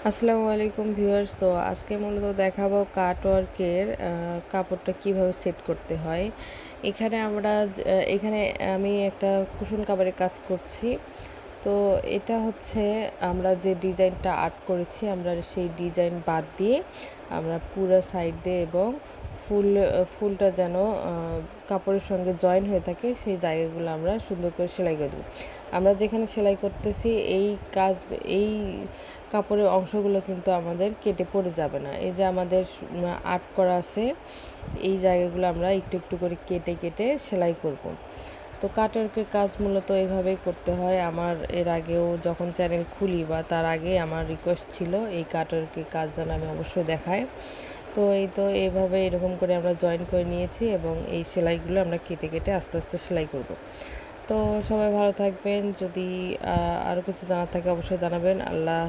আসসালামু আলাইকুম ভিউয়ার্স। তো আজকে মূলত দেখাবো কাটওয়ার্কের কাপড়টা কিভাবে সেট করতে হয়। এখানে আমি একটা কুশন কাভারের কাজ করছি। তো এটা হচ্ছে আমরা যে ডিজাইনটা আর্ট করেছি, আমরা সেই ডিজাইন বাদ দিয়ে আমরা পুরো সাইড দিয়ে এবং ফুলটা যেন কাপড়ের সঙ্গে জয়েন হয়ে থাকে সেই জায়গাগুলো আমরা সুন্দর করে সেলাই করে দেবো। আমরা যেখানে সেলাই করতেছি এই কাপড়ের অংশগুলো কিন্তু আমাদের কেটে পড়ে যাবে না। এই যে আমাদের আর্ট করা আছে, এই জায়গাগুলো আমরা একটু একটু করে কেটে কেটে সেলাই করব। তো কাটওয়ার্কের কাজ মূলত এভাবেই করতে হয়। আমার এর আগেও যখন চ্যানেল খুলি বা তার আগে আমার রিকোয়েস্ট ছিল এই কাটওয়ার্কের কাজ যেন আমি অবশ্যই দেখাই। তো এইভাবে এরকম করে আমরা জয়েন করে নিয়েছি এবং এই সেলাইগুলো আমরা কেটে কেটে আস্তে আস্তে সেলাই করব। তো সবাই ভালো থাকবেন। যদি আরও কিছু জানার থাকে অবশ্যই জানাবেন। আল্লাহ।